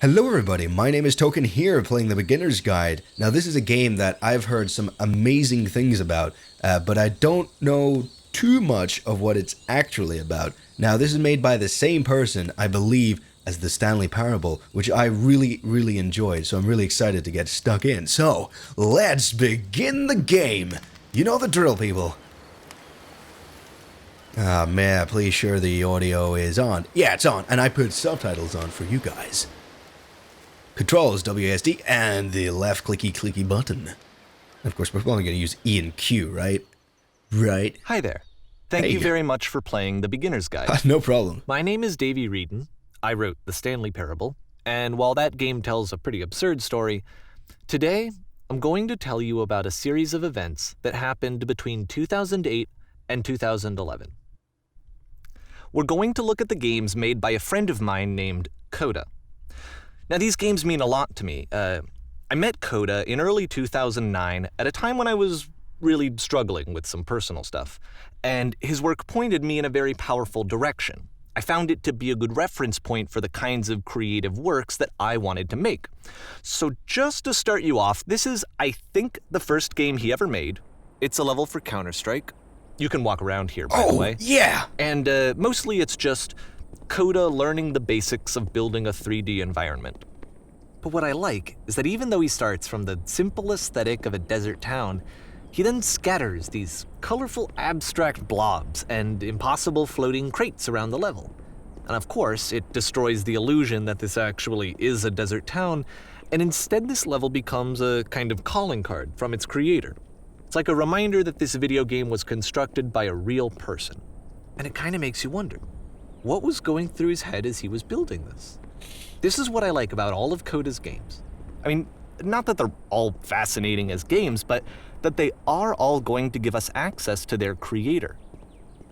Hello everybody, my name is Token here playing the Beginner's Guide. Now this is a game that I've heard some amazing things about, but I don't know too much of what it's actually about. Now this is made by the same person, I believe, as the Stanley Parable, which I really enjoyed, so I'm really excited to get stuck in. So, let's begin the game! You know the drill, people. May I please sure the audio is on? Yeah, it's on, and I put subtitles on for you guys. Controls, WASD, and the left clicky button. And of course, we're probably going to use E and Q, right? Right? Hi there. Thank you very much for playing The Beginner's Guide. No problem. My name is Davy Reedon. I wrote The Stanley Parable, and while that game tells a pretty absurd story, today I'm going to tell you about a series of events that happened between 2008 and 2011. We're going to look at the games made by a friend of mine named Coda. Now, these games mean a lot to me. I met Coda in early 2009 at a time when I was really struggling with some personal stuff, and his work pointed me in a very powerful direction. I found it to be a good reference point for the kinds of creative works that I wanted to make. So just to start you off, this is, I think, the first game he ever made. It's a level for Counter-Strike. You can walk around here, by the way. Oh, yeah! And mostly it's just Coda learning the basics of building a 3D environment. But what I like is that even though he starts from the simple aesthetic of a desert town, he then scatters these colorful abstract blobs and impossible floating crates around the level. And of course, it destroys the illusion that this actually is a desert town, and instead this level becomes a kind of calling card from its creator. It's like a reminder that this video game was constructed by a real person. And it kind of makes you wonder, what was going through his head as he was building this? This is what I like about all of Coda's games. I mean, not that they're all fascinating as games, but that they are all going to give us access to their creator.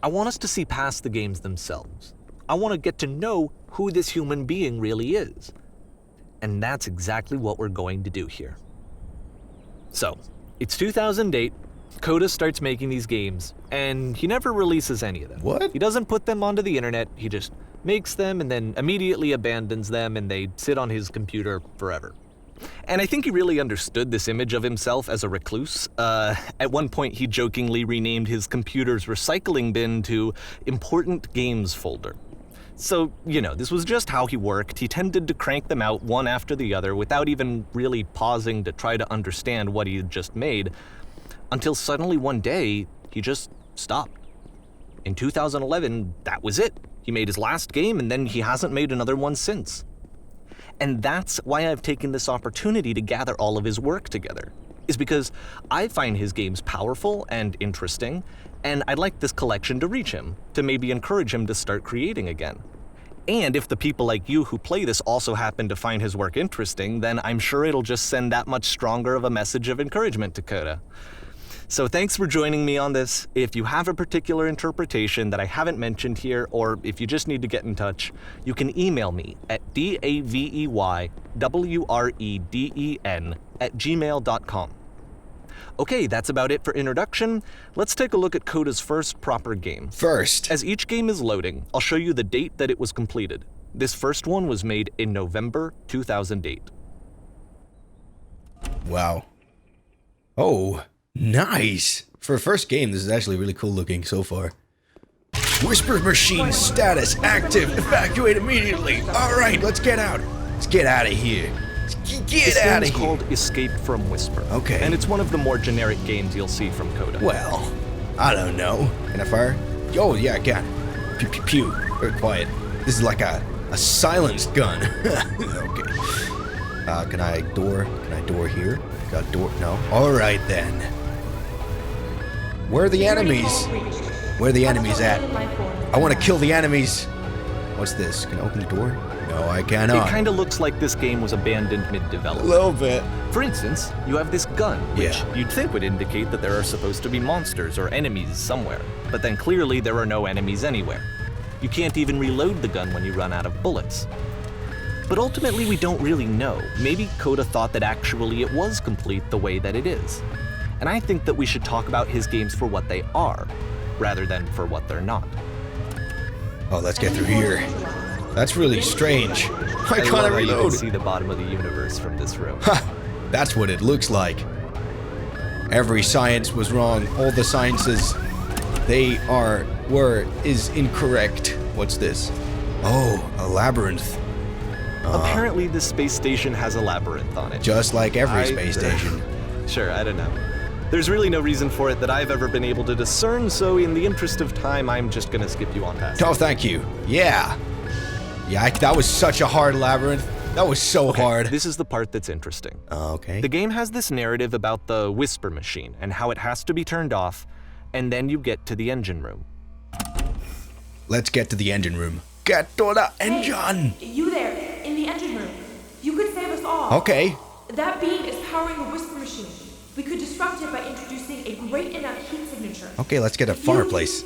I want us to see past the games themselves. I want to get to know who this human being really is. And that's exactly what we're going to do here. So, it's 2008. Coda starts making these games, and he never releases any of them. What? He doesn't put them onto the internet, he just makes them and then immediately abandons them, and they sit on his computer forever. And I think he really understood this image of himself as a recluse. At one point, he jokingly renamed his computer's recycling bin to Important Games Folder. So, this was just how he worked. He tended to crank them out one after the other without even really pausing to try to understand what he had just made, until suddenly one day, he just stopped. In 2011, that was it. He made his last game, and then he hasn't made another one since. And that's why I've taken this opportunity to gather all of his work together, is because I find his games powerful and interesting, and I'd like this collection to reach him, to maybe encourage him to start creating again. And if the people like you who play this also happen to find his work interesting, then I'm sure it'll just send that much stronger of a message of encouragement to Coda. So thanks for joining me on this. If you have a particular interpretation that I haven't mentioned here, or if you just need to get in touch, you can email me at daveywreden@gmail.com. Okay, that's about it for introduction. Let's take a look at Coda's first proper game. First. As each game is loading, I'll show you the date that it was completed. This first one was made in November 2008. Wow. Oh, nice. For a first game, this is actually really cool looking so far. Whisper machine status active. Evacuate immediately. All right, let's get out. Let's get out of here. Get out of here. This game's called Escape from Whisper. Okay. And it's one of the more generic games you'll see from Coda. Well, I don't know. Can I fire? Oh, yeah, I can. Pew, pew, pew. Very quiet. This is like a silenced gun. Okay. Can I door here? Got door? No. All right, then. Where are the enemies? Where are the enemies at? I want to kill the enemies. What's this? Can I open the door? No, I cannot. It kind of looks like this game was abandoned A mid-development. little bit. For instance, you have this gun, which Yeah. you'd think would indicate that there are supposed to be monsters or enemies somewhere. But then clearly there are no enemies anywhere. You can't even reload the gun when you run out of bullets. But ultimately we don't really know. Maybe Coda thought that actually it was complete the way that it is. And I think that we should talk about his games for what they are, rather than for what they're not. Oh, let's get through here. That's really strange. I love can't how you reload. can see the bottom of the universe from this room. Ha! That's what it looks like. Every science was wrong. All the sciences is incorrect. What's this? Oh, a labyrinth. Apparently, this space station has a labyrinth on it. Just like every space station. Sure, I don't know. There's really no reason for it that I've ever been able to discern, so in the interest of time, I'm just gonna skip you on past. Oh, thank you. Yeah. Yeah, that was such a hard labyrinth. That was so hard. This is the part that's interesting. Okay. The game has this narrative about the whisper machine and how it has to be turned off, and then you get to the engine room. Let's get to the engine room. Get to the engine! Hey, you there, in the engine room. You could save us all. Okay. That beam is powering the whisper machine. We could disrupt it by introducing a great enough heat signature. Okay, let's get a fireplace.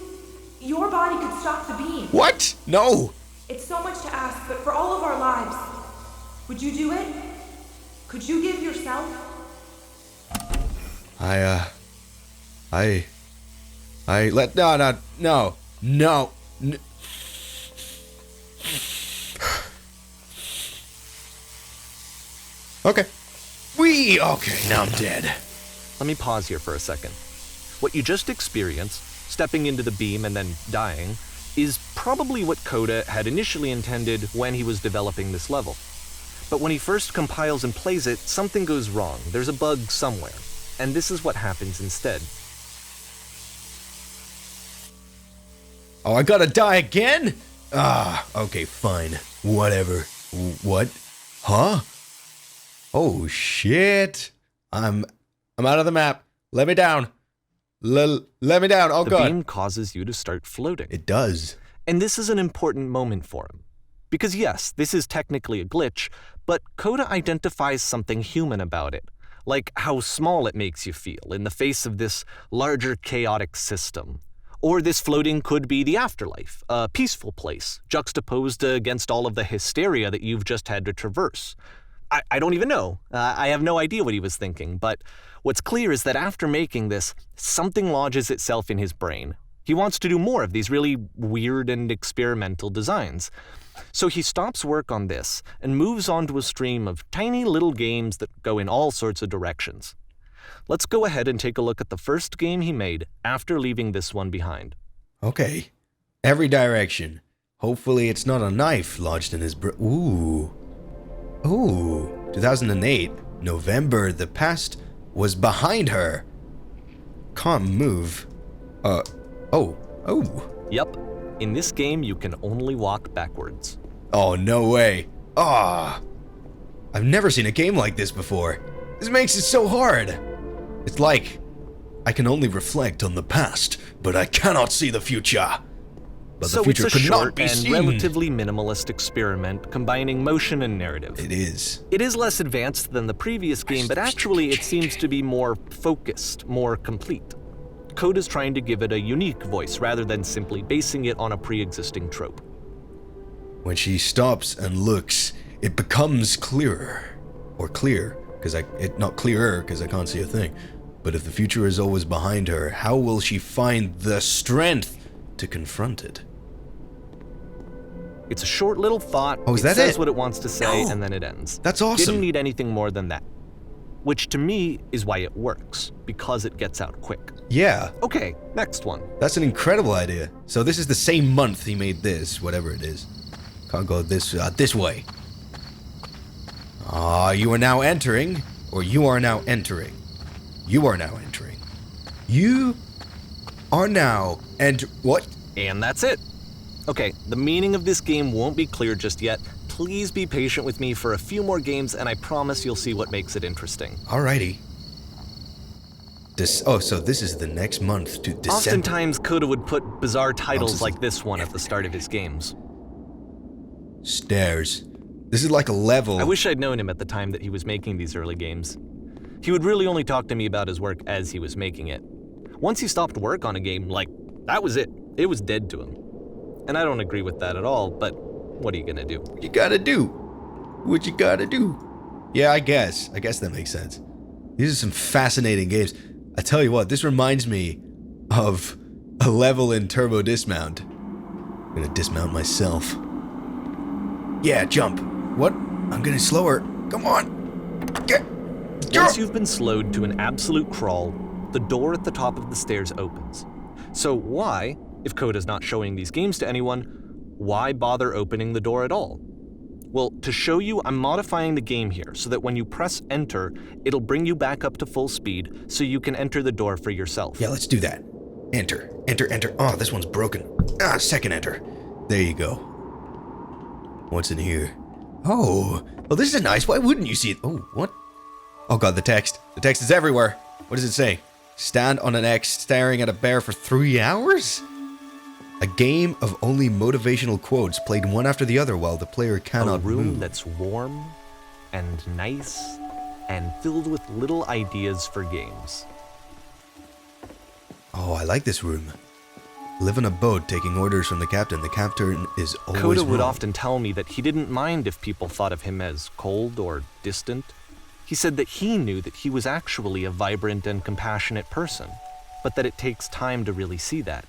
Your body could stop the beam. What? No! It's so much to ask, but for all of our lives, would you do it? Could you give yourself? No. Okay. Okay, now I'm dead. Let me pause here for a second. What you just experienced, stepping into the beam and then dying, is probably what Coda had initially intended when he was developing this level. But when he first compiles and plays it, something goes wrong. There's a bug somewhere. And this is what happens instead. Oh, I gotta die again? Okay, fine. Whatever. What? Huh? Oh, shit. I'm out of the map. Let me down. Let me down. Oh, God. The beam causes you to start floating. It does. And this is an important moment for him. Because yes, this is technically a glitch, but Coda identifies something human about it, like how small it makes you feel in the face of this larger chaotic system. Or this floating could be the afterlife, a peaceful place, juxtaposed against all of the hysteria that you've just had to traverse. I don't even know. I have no idea what he was thinking, but what's clear is that after making this, something lodges itself in his brain. He wants to do more of these really weird and experimental designs. So he stops work on this and moves on to a stream of tiny little games that go in all sorts of directions. Let's go ahead and take a look at the first game he made after leaving this one behind. Okay. Every direction. Hopefully it's not a knife lodged in his Ooh. 2008. November. The past was behind her. Can't move. Yep. In this game, you can only walk backwards. Oh, no way. I've never seen a game like this before. This makes it so hard. It's like, I can only reflect on the past, but I cannot see the future. But So the future it's a could not short be and seen. relatively minimalist experiment combining motion and narrative. It is. It is less advanced than the previous game, but actually it seems to be more focused, more complete. Coda's trying to give it a unique voice rather than simply basing it on a pre-existing trope. When she stops and looks, it becomes clearer. Or clear, not clearer because I can't see a thing. But if the future is always behind her, how will she find the strength to confront it? It's a short little thought. Oh, is that says it? what it wants to say, No. and then it ends. That's awesome. Didn't need anything more than that. Which to me is why it works, because it gets out quick. Yeah, Okay, next one. that's an incredible idea. So this is the same month he made this, whatever it is. Can't go this way. You are now entering, or you are now entering. You are now entering. You are now what? And that's it. Okay, the meaning of this game won't be clear just yet. Please be patient with me for a few more games, and I promise you'll see what makes it interesting. Alrighty. So this is the next month to December. Oftentimes, Coda would put bizarre titles Nonsense. like this one at the start of his games. Stairs. This is like a level. I wish I'd known him at the time that he was making these early games. He would really only talk to me about his work as he was making it. Once he stopped work on a game, that was it. It was dead to him. And I don't agree with that at all, but what are you gonna do? What you gotta do? What you gotta do? Yeah, I guess that makes sense. These are some fascinating games. I tell you what, this reminds me of a level in Turbo Dismount. I'm gonna dismount myself. Yeah, jump. What? I'm getting slower. Come on. Get. Once you've been slowed to an absolute crawl, the door at the top of the stairs opens. So why, if Coda's not showing these games to anyone, why bother opening the door at all? Well, to show you, I'm modifying the game here so that when you press enter, it'll bring you back up to full speed so you can enter the door for yourself. Yeah, let's do that. Enter, enter, enter. Oh, this one's broken. Second enter. There you go. What's in here? Oh, well, this is nice. Why wouldn't you see it? Oh, what? Oh god, the text. The text is everywhere. What does it say? Stand on an X staring at a bear for 3 hours? A game of only motivational quotes played one after the other while the player cannot A room move. that's warm and nice and filled with little ideas for games. Oh, I like this room. Live on a boat taking orders from the captain. The captain is always Coda would wrong. often tell me that he didn't mind if people thought of him as cold or distant. He said that he knew that he was actually a vibrant and compassionate person, but that it takes time to really see that.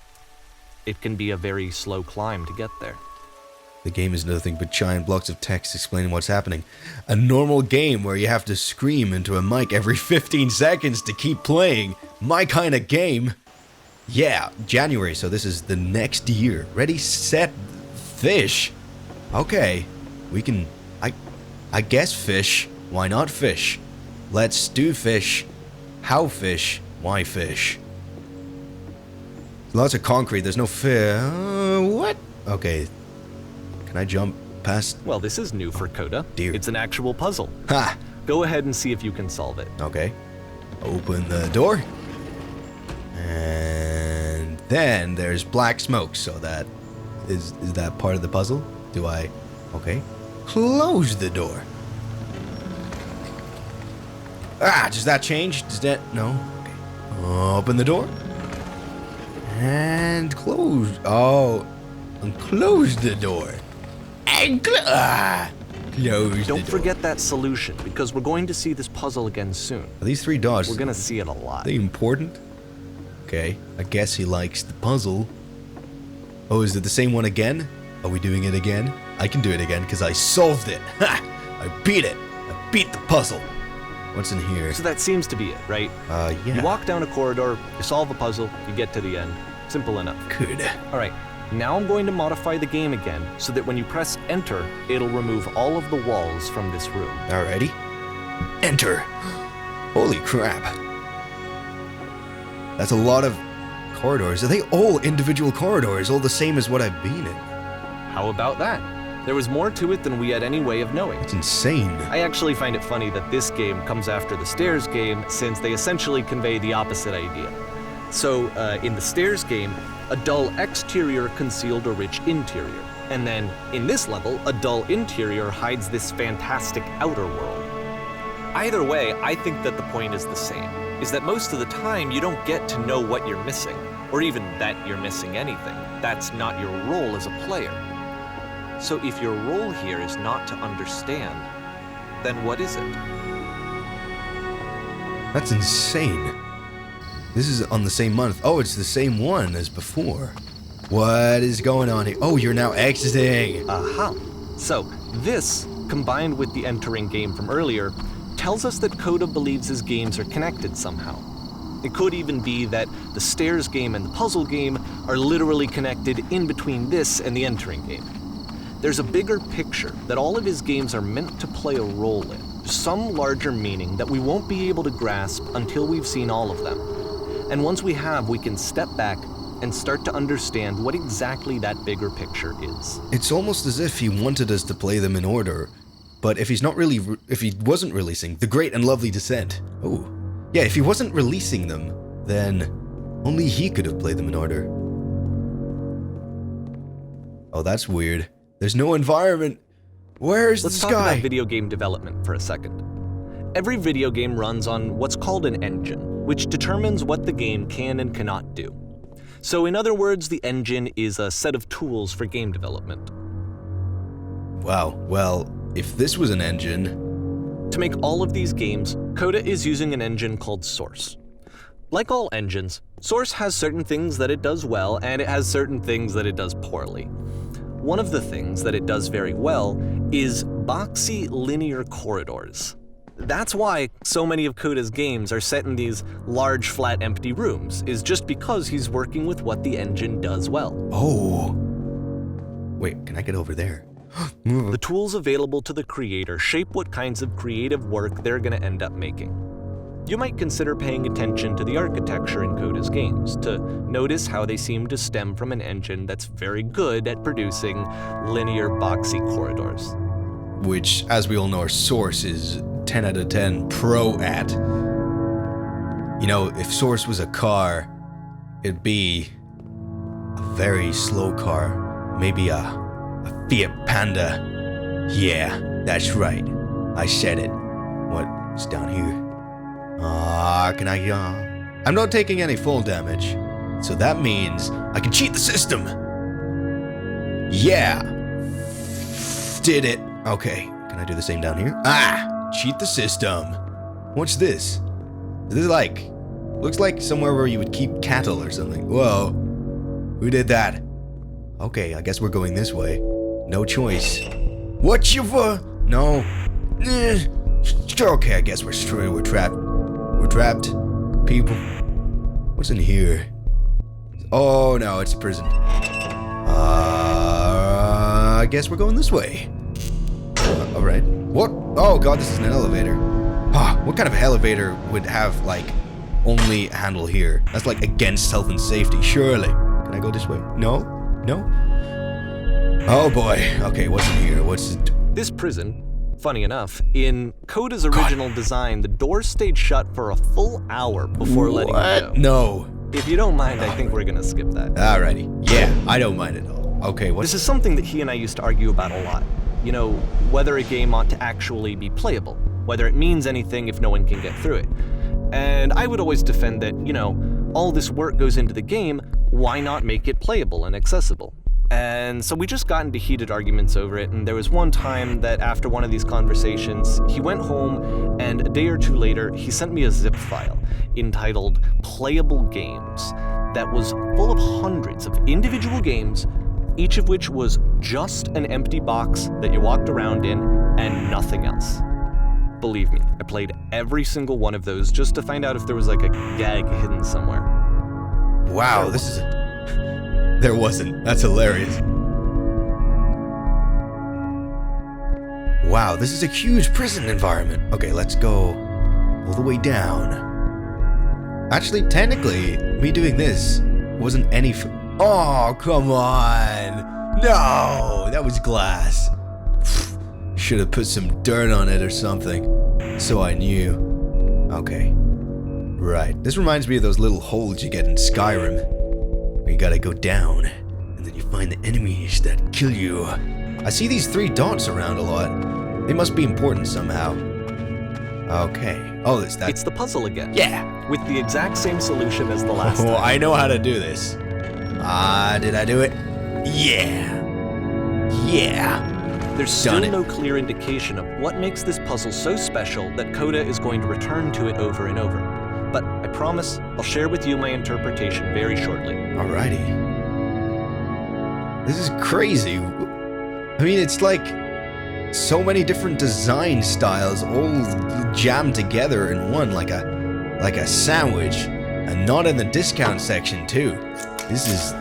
It can be a very slow climb to get there. The game is nothing but giant blocks of text explaining what's happening. A normal game where you have to scream into a mic every 15 seconds to keep playing. My kind of game. Yeah, January, so this is the next year. Ready, set, fish. Okay, we can, I guess fish. Why not fish? Let's do fish. How fish? Why fish? Lots of concrete, there's no fish. What? Okay. Can I jump past? Well, this is new for Coda. dear. It's an actual puzzle. Ha! Go ahead and see if you can solve it. Okay. Open the door. And then there's black smoke, so that is that part of the puzzle? Do I? Okay. Close the door. Does that change? Does that? No. Okay. Open the door. And close. Oh. And close the door. And close the Don't door. forget that solution, because we're going to see this puzzle again soon. Are these three dots? We're gonna see it a lot. Are they important? Okay, I guess he likes the puzzle. Oh, is it the same one again? Are we doing it again? I can do it again because I solved it. Ha! I beat it. I beat the puzzle. What's in here? So that seems to be it, right? Yeah. You walk down a corridor, you solve a puzzle, you get to the end. Simple enough. Good. Alright, now I'm going to modify the game again so that when you press enter, it'll remove all of the walls from this room. Alrighty. Enter. Holy crap. That's a lot of corridors. Are they all individual corridors, all the same as what I've been in? How about that? There was more to it than we had any way of knowing. It's insane. I actually find it funny that this game comes after the Stairs game, since they essentially convey the opposite idea. So, in the Stairs game, a dull exterior concealed a rich interior. And then, in this level, a dull interior hides this fantastic outer world. Either way, I think that the point is the same, is that most of the time you don't get to know what you're missing, or even that you're missing anything. That's not your role as a player. So if your role here is not to understand, then what is it? That's insane. This is on the same month. Oh, it's the same one as before. What is going on here? Oh, you're now exiting. Aha. So this, combined with the entering game from earlier, tells us that Coda believes his games are connected somehow. It could even be that the Stairs game and the puzzle game are literally connected in between this and the entering game. There's a bigger picture that all of his games are meant to play a role in, some larger meaning that we won't be able to grasp until we've seen all of them. And once we have, we can step back and start to understand what exactly that bigger picture is. It's almost as if he wanted us to play them in order, but if he wasn't releasing The Great and Lovely Descent, if he wasn't releasing them, then only he could have played them in order. Oh, that's weird. There's no environment. Where's Let's the talk sky? about video game development for a second. Every video game runs on what's called an engine, which determines what the game can and cannot do. So in other words, the engine is a set of tools for game development. Wow, well, if this was an engine... To make all of these games, Coda is using an engine called Source. Like all engines, Source has certain things that it does well, and it has certain things that it does poorly. One of the things that it does very well is boxy linear corridors. That's why so many of Coda's games are set in these large, flat, empty rooms, is just because he's working with what the engine does well. Oh. Wait, can I get over there? The tools available to the creator shape what kinds of creative work they're going to end up making. You might consider paying attention to the architecture in Coda's games to notice how they seem to stem from an engine that's very good at producing linear, boxy corridors. Which, as we all know, our Source is 10 out of 10 pro at. You know, if Source was a car, it'd be a very slow car. Maybe a Fiat Panda. Yeah, that's right. I said it. What's down here? Can I, I'm not taking any full damage. So that means I can cheat the system. Yeah. Did it. Okay, can I do the same down here? Cheat the system. What's this? This is like, looks like somewhere where you would keep cattle or something. Whoa. Who did that? Okay, I guess we're going this way. No choice. What you for? No. Okay, I guess we're trapped. We're trapped. People. What's in here? Oh no, it's a prison. I guess we're going this way. Alright. What? Oh god, this is an elevator. What kind of elevator would have, like, only a handle here? That's like against health and safety, surely. Can I go this way? No? No? Oh boy. Okay, what's in here? What's it? This prison, funny enough, in Coda's original design, the doors stayed shut for a full hour before letting you go. No. If you don't mind, I think we're gonna skip that. Alrighty. Yeah, I don't mind at all. Okay, what's This is something that he and I used to argue about a lot. You know, whether a game ought to actually be playable, whether it means anything if no one can get through it. And I would always defend that, you know, all this work goes into the game, why not make it playable and accessible? And so we just got into heated arguments over it, and there was one time that after one of these conversations, he went home, and a day or two later, he sent me a zip file entitled Playable Games that was full of hundreds of individual games, each of which was just an empty box that you walked around in and nothing else. Believe me, I played every single one of those just to find out if there was like a gag hidden somewhere. Wow, this is... There wasn't. That's hilarious. Wow, this is a huge prison environment. Okay, let's go all the way down. Actually, technically, me doing this wasn't any... Oh, come on. No, that was glass. Should have put some dirt on it or something, so I knew. Okay. Right. This reminds me of those little holes you get in Skyrim. Where you gotta go down, and then you find the enemies that kill you. I see these 3 dots around a lot. They must be important somehow. Okay. Oh, it's that. It's the puzzle again. Yeah. With the exact same solution as the last Oh, time. I know how to do this. Did I do it? Yeah. Yeah. There's still no clear indication of what makes this puzzle so special that Coda is going to return to it over and over. But I promise I'll share with you my interpretation very shortly. Alrighty. This is crazy. I mean, it's like so many different design styles all jammed together in one, like a sandwich, and not in the discount section too. This is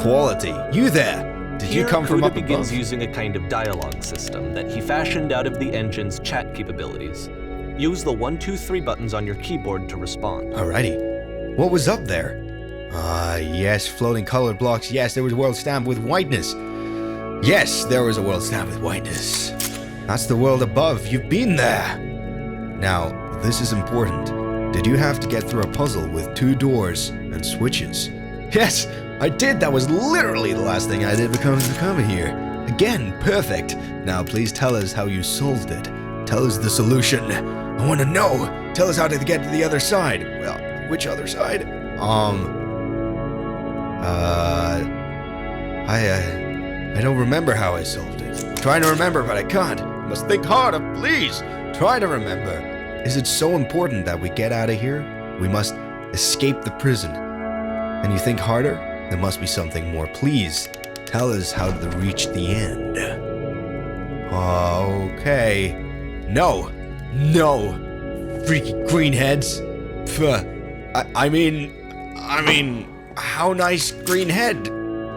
quality. You there? Did you come from Coda up above? begins using a kind of dialogue system that he fashioned out of the engine's chat capabilities. Use the 1, 2, 3 buttons on your keyboard to respond. Alrighty. What was up there? Yes, floating colored blocks. Yes, there was a world stamped with whiteness. Yes, there was a world stamped with whiteness. That's the world above. You've been there. Now, this is important. Did you have to get through a puzzle with 2 doors and switches? Yes, I did. That was literally the last thing I did before coming here. Again, perfect. Now, please tell us how you solved it. Tell us the solution. I want to know. Tell us how to get to the other side. Well, which other side? I don't remember how I solved it. I'm trying to remember, but I can't. I must think harder, please. Try to remember. Is it so important that we get out of here? We must escape the prison. And you think harder? There must be something more. Please, tell us how to reach the end. Okay. No. Freaky greenheads. I mean, how nice greenhead.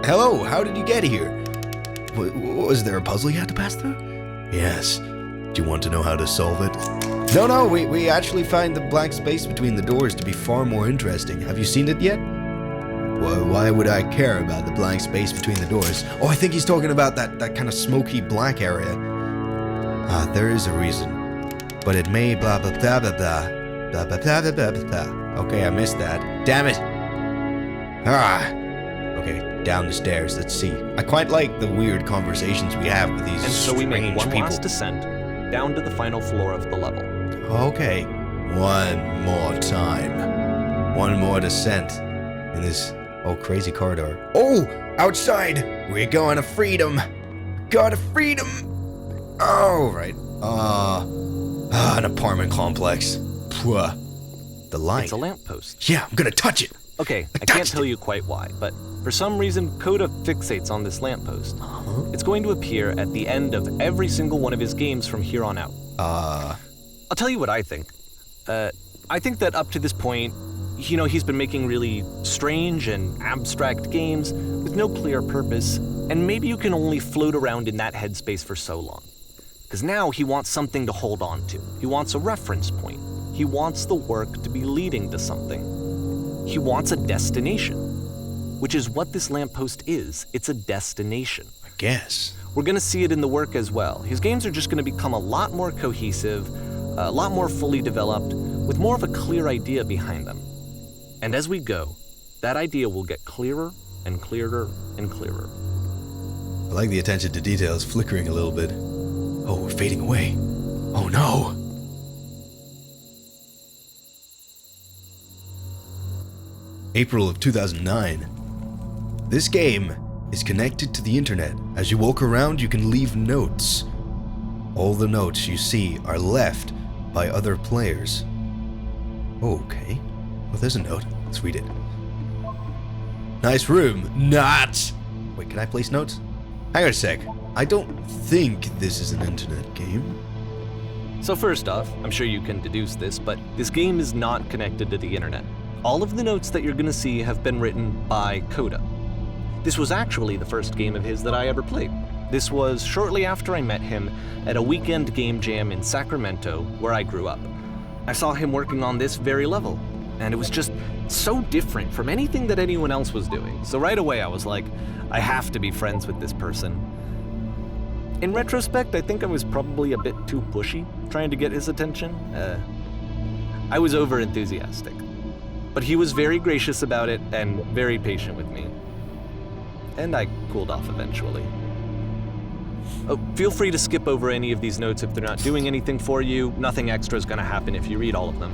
Hello, how did you get here? Was there a puzzle you had to pass through? Yes. Do you want to know how to solve it? No, we actually find the blank space between the doors to be far more interesting. Have you seen it yet? Well, why would I care about the blank space between the doors? Oh, I think he's talking about that kind of smoky black area. There is a reason. But it may blah blah blah blah blah. Blah blah blah blah blah blah. Okay, I missed that. Damn it. Okay, down the stairs, let's see. I quite like the weird conversations we have with these And so we make one people. last descent down to the final floor of the level. Okay, one more time. One more descent in this crazy corridor. Oh, outside! We're going to freedom! Go to freedom! Oh, right. An apartment complex. Pwah. The light. It's a lamppost. Yeah, I'm gonna touch it. Okay, I can't tell you quite why, but for some reason, Coda fixates on this lamppost. It's going to appear at the end of every single one of his games from here on out. I'll tell you what I think. I think that up to this point, he's been making really strange and abstract games with no clear purpose, and maybe you can only float around in that headspace for so long. Because now he wants something to hold on to. He wants a reference point. He wants the work to be leading to something. He wants a destination, which is what this lamppost is. It's a destination. I guess. We're going to see it in the work as well. His games are just going to become a lot more cohesive, a lot more fully developed, with more of a clear idea behind them. And as we go, that idea will get clearer and clearer and clearer. I like the attention to detail is flickering a little bit. Oh, we're fading away. Oh no! April of 2009. This game is connected to the internet. As you walk around, you can leave notes. All the notes you see are left by other players. Okay. Oh, there's a note. Let's read it. Nice room. Not! Wait, can I place notes? Hang on a sec. I don't think this is an internet game. So first off, I'm sure you can deduce this, but this game is not connected to the internet. All of the notes that you're going to see have been written by Coda. This was actually the first game of his that I ever played. This was shortly after I met him at a weekend game jam in Sacramento, where I grew up. I saw him working on this very level, and it was just so different from anything that anyone else was doing. So right away I was like, I have to be friends with this person. In retrospect, I think I was probably a bit too pushy trying to get his attention. I was over-enthusiastic. But he was very gracious about it and very patient with me. And I cooled off eventually. Oh, feel free to skip over any of these notes if they're not doing anything for you. Nothing extra is going to happen if you read all of them.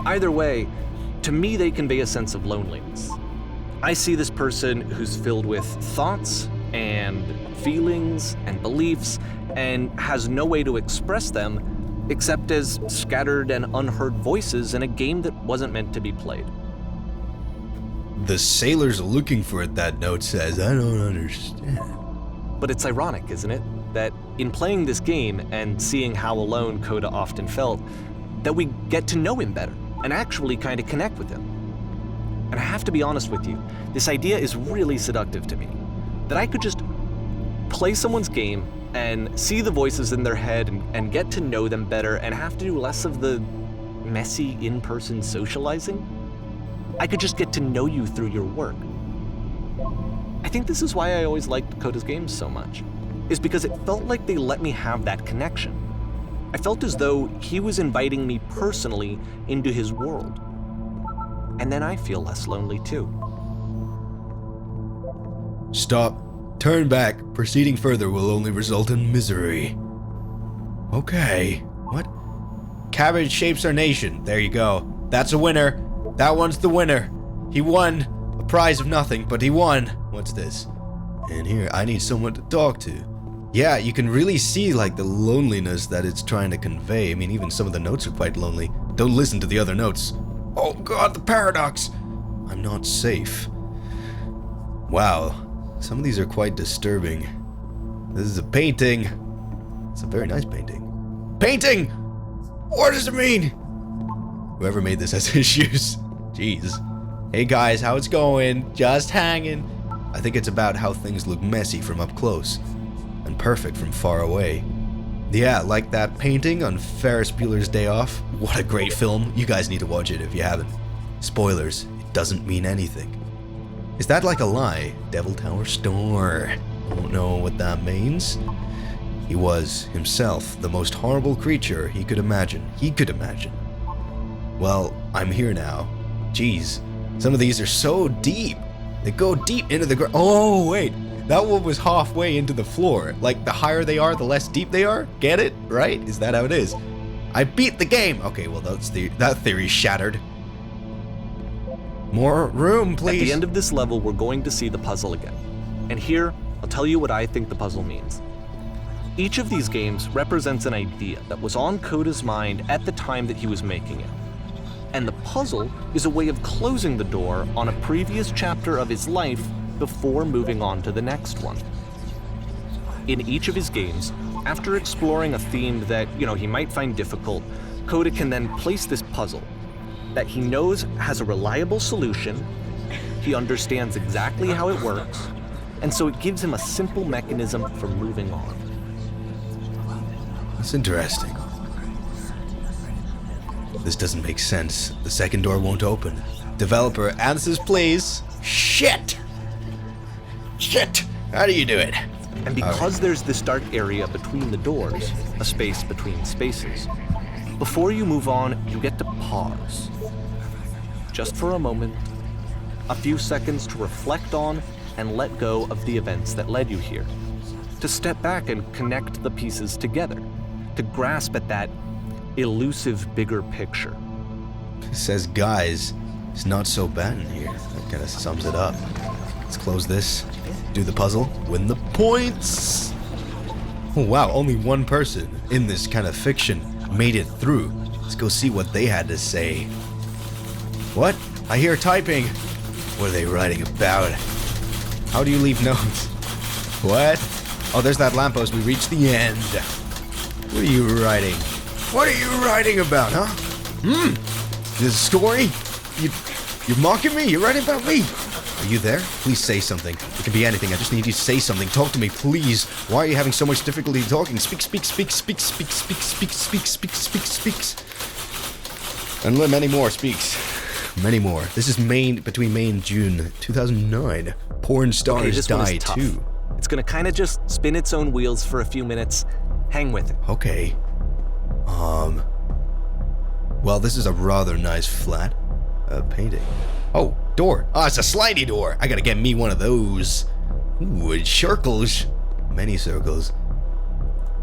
Either way, to me they convey a sense of loneliness. I see this person who's filled with thoughts and feelings and beliefs and has no way to express them except as scattered and unheard voices in a game that wasn't meant to be played. The sailors looking for it, that note says. I don't understand. But it's ironic, isn't it? That in playing this game and seeing how alone Coda often felt, that we get to know him better and actually kind of connect with him. And I have to be honest with you, this idea is really seductive to me. That I could just play someone's game and see the voices in their head and get to know them better and have to do less of the messy in-person socializing. I could just get to know you through your work. I think this is why I always liked Coda's games so much, is because it felt like they let me have that connection. I felt as though he was inviting me personally into his world. And then I feel less lonely too. Stop. Turn back. Proceeding further will only result in misery. Okay. What? Cabbage shapes our nation. There you go. That's a winner. That one's the winner. He won a prize of nothing, but he won. What's this? And here, I need someone to talk to. Yeah, you can really see like the loneliness that it's trying to convey. I mean, even some of the notes are quite lonely. Don't listen to the other notes. Oh god, the paradox. I'm not safe. Wow. Some of these are quite disturbing. This is a painting. It's a very nice painting. Painting! What does it mean? Whoever made this has issues. Jeez. Hey guys, how it's going? Just hanging. I think it's about how things look messy from up close and perfect from far away. Yeah, like that painting on Ferris Bueller's Day Off. What a great film. You guys need to watch it if you haven't. Spoilers, it doesn't mean anything. Is that like a lie? Devil Tower Store. Don't know what that means. He was, himself, the most horrible creature he could imagine. Well, I'm here now. Jeez, some of these are so deep. They go deep into the ground. Oh, wait. That one was halfway into the floor. Like, the higher they are, the less deep they are? Get it? Right? Is that how it is? I beat the game! Okay, well, that theory's shattered. More room, please. At the end of this level, we're going to see the puzzle again. And here, I'll tell you what I think the puzzle means. Each of these games represents an idea that was on Coda's mind at the time that he was making it. And the puzzle is a way of closing the door on a previous chapter of his life before moving on to the next one. In each of his games, after exploring a theme that, he might find difficult, Coda can then place this puzzle that he knows has a reliable solution, he understands exactly how it works, and so it gives him a simple mechanism for moving on. That's interesting. This doesn't make sense. The second door won't open. Developer, answers please. Shit! How do you do it? And because there's this dark area between the doors, a space between spaces, before you move on, you get to pause. Just for a moment, a few seconds to reflect on and let go of the events that led you here. To step back and connect the pieces together. To grasp at that elusive bigger picture. It says, guys, it's not so bad in here. That kind of sums it up. Let's close this, do the puzzle, win the points. Oh wow, only one person in this kind of fiction made it through. Let's go see what they had to say. What? I hear typing. What are they writing about? How do you leave notes? What? Oh, there's that lamppost. We reached the end. What are you writing? What are you writing about, huh? This story? You're mocking me? You're writing about me? Are you there? Please say something. It can be anything. I just need you to say something. Talk to me, please. Why are you having so much difficulty talking? Speak. And many more speaks. Many more. This is between May and June 2009. Porn stars die too. It's gonna kind of just spin its own wheels for a few minutes. Hang with it. Okay. Well, this is a rather nice flat painting. Oh, door. Oh, it's a slidey door. I gotta get me one of those. Ooh, it circles. Many circles.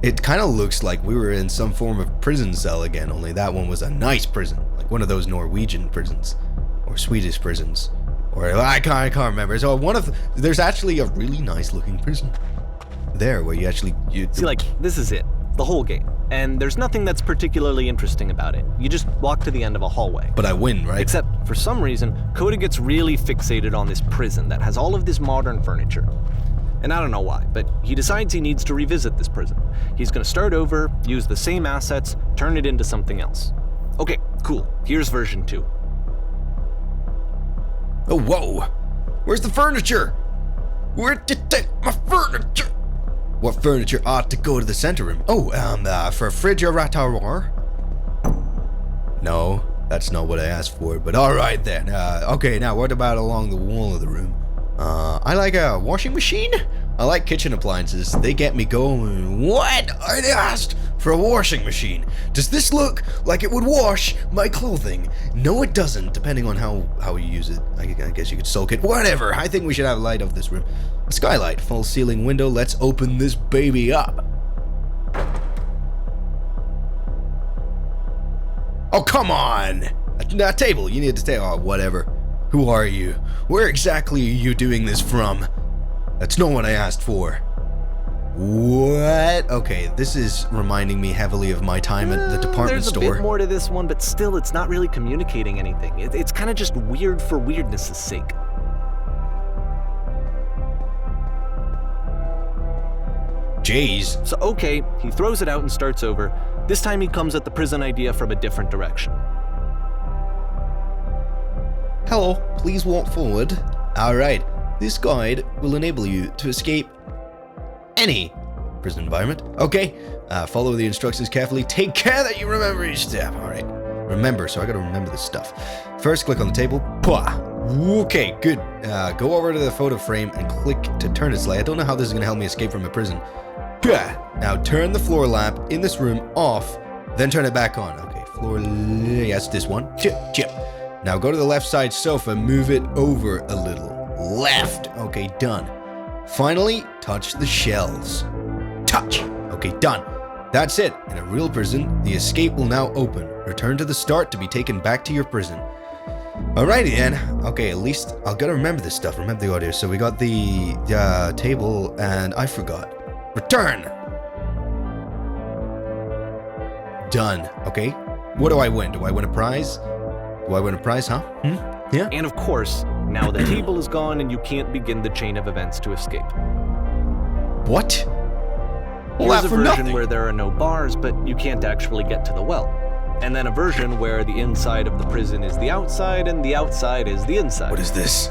It kind of looks like we were in some form of prison cell again, only that one was a nice prison. Like one of those Norwegian prisons. Or Swedish prisons. Or, I can't remember. So there's actually a really nice looking prison. There, where you actually... See, like, this is it. The whole game. And there's nothing that's particularly interesting about it. You just walk to the end of a hallway. But I win, right? Except, for some reason, Coda gets really fixated on this prison that has all of this modern furniture. And I don't know why, but he decides he needs to revisit this prison. He's gonna start over, use the same assets, turn it into something else. Okay, cool. Here's version 2. Oh, whoa! Where's the furniture? Where'd you take my furniture? What furniture ought to go to the center room? Oh, for refrigerator? No, that's not what I asked for, but alright then. Okay, now what about along the wall of the room? I like a washing machine? I like kitchen appliances. They get me going. What? I asked for a washing machine. Does this look like it would wash my clothing? No, it doesn't, depending on how you use it. I guess you could soak it. Whatever. I think we should have light of this room. A skylight, false ceiling window. Let's open this baby up. Oh, come on. A table. You need to stay. Oh, whatever. Who are you? Where exactly are you doing this from? That's not what I asked for. What? Okay, this is reminding me heavily of my time at the department store. There's a bit more to this one, but still, it's not really communicating anything. It's kind of just weird for weirdness' sake. Jeez. So okay, he throws it out and starts over. This time he comes at the prison idea from a different direction. Hello, please walk forward. Alright, this guide will enable you to escape any prison environment. Okay, follow the instructions carefully. Take care that you remember each step. Alright, remember, so I gotta remember this stuff. First, click on the table. Pwah. Okay, good. Go over to the photo frame and click to turn it slightly. I don't know how this is gonna help me escape from a prison. Now turn the floor lamp in this room off, then turn it back on. Okay, floor, yes, this one. Chip. Now go to the left side sofa, move it over a little. Left. Okay, done. Finally, touch the shelves. Touch. Okay, done. That's it. In a real prison, the escape will now open. Return to the start to be taken back to your prison. Alrighty then. Okay, at least I'll gotta remember this stuff. Remember the audio. So we got the table, and I forgot. Return. Done. Okay. What do I win? Do I win a prize? Huh? Yeah? And of course, now the table is gone and you can't begin the chain of events to escape. What? Well, Here's that a for version nothing. where there are no bars, but you can't actually get to the well. And then a version where the inside of the prison is the outside and the outside is the inside. What is this?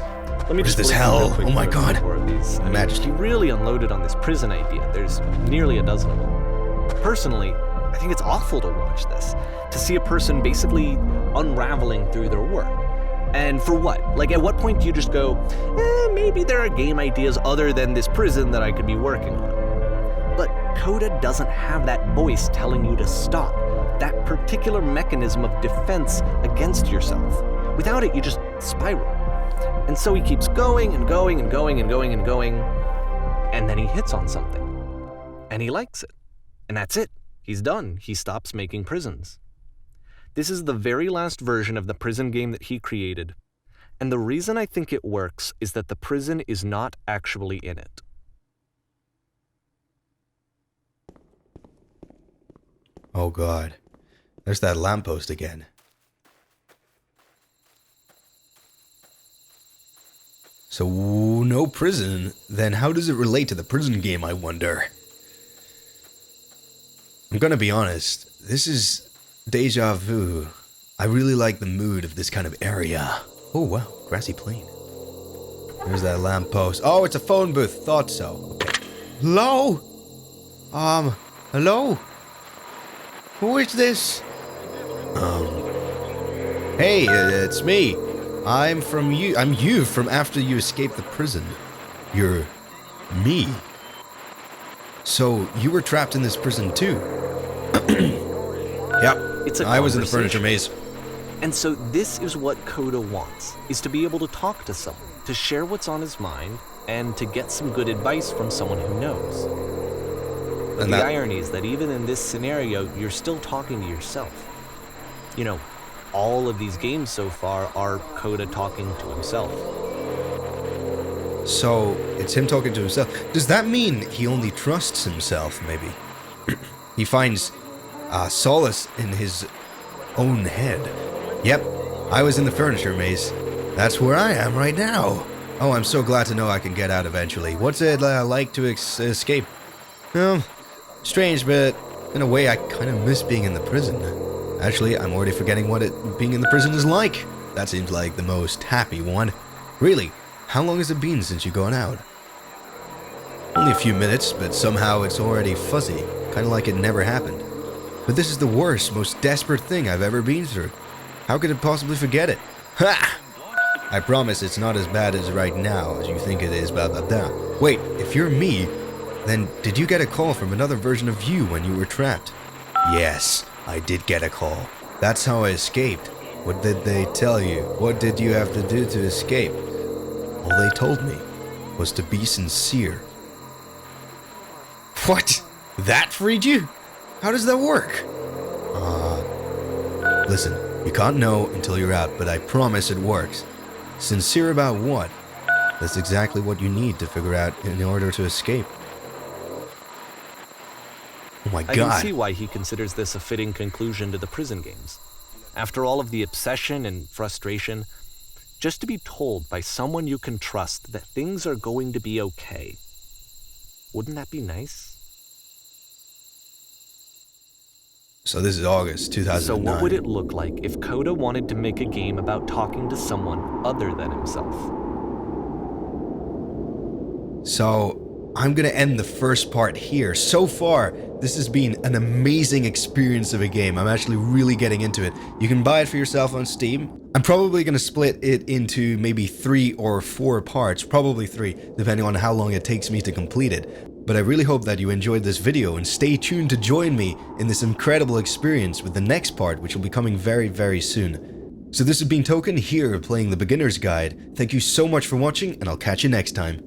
Let me What is just this blink hell? real quick Oh my through God. 4 of these. Majesty. He really unloaded on this prison idea. There's nearly a dozen of them. Personally, I think it's awful to watch this, to see a person basically unraveling through their work. And for what? Like, at what point do you just go, maybe there are game ideas other than this prison that I could be working on? But Coda doesn't have that voice telling you to stop, that particular mechanism of defense against yourself. Without it, you just spiral. And so he keeps going and going and going and going and going, and then he hits on something. And he likes it. And that's it. He's done. He stops making prisons. This is the very last version of the prison game that he created. And the reason I think it works is that the prison is not actually in it. Oh God. There's that lamppost again. So, no prison. Then how does it relate to the prison game, I wonder? I'm gonna be honest. This is deja vu. I really like the mood of this kind of area. Oh wow, grassy plain. There's that lamppost. Oh, it's a phone booth. Thought so. Okay. Hello? Hello? Who is this? Hey, it's me. I'm you from after you escaped the prison. You're me. So, you were trapped in this prison too? Yep. It's a I was in the conversation. furniture maze. And so this is what Coda wants, is to be able to talk to someone, to share what's on his mind, and to get some good advice from someone who knows. But And the that- irony is that even in this scenario, you're still talking to yourself. You know, all of these games so far are Coda talking to himself. So, it's him talking to himself. Does that mean he only trusts himself, maybe? He finds solace in his own head. Yep, I was in the furniture maze. That's where I am right now. Oh, I'm so glad to know I can get out eventually. What's it like to escape? Strange, but in a way I kind of miss being in the prison. Actually, I'm already forgetting what being in the prison is like. That seems like the most happy one. Really, how long has it been since you've gone out? Only a few minutes, but somehow it's already fuzzy, kind of like it never happened. But this is the worst, most desperate thing I've ever been through. How could it possibly forget it? Ha! I promise it's not as bad as right now as you think it is, blah blah blah. Wait, if you're me, then did you get a call from another version of you when you were trapped? Yes, I did get a call. That's how I escaped. What did they tell you? What did you have to do to escape? All they told me was to be sincere. What? That freed you? How does that work? Listen, you can't know until you're out, but I promise it works. Sincere about what? That's exactly what you need to figure out in order to escape. Oh my I God. can see why he considers this a fitting conclusion to the prison games. After all of the obsession and frustration, just to be told by someone you can trust that things are going to be okay. Wouldn't that be nice? So this is August 2009. So what would it look like if Coda wanted to make a game about talking to someone other than himself? So I'm gonna end the first part here. So far, this has been an amazing experience of a game. I'm actually really getting into it. You can buy it for yourself on Steam. I'm probably gonna split it into maybe 3 or 4 parts, probably 3, depending on how long it takes me to complete it. But I really hope that you enjoyed this video and stay tuned to join me in this incredible experience with the next part, which will be coming very, very soon. So this has been Token here playing the Beginner's Guide. Thank you so much for watching, and I'll catch you next time.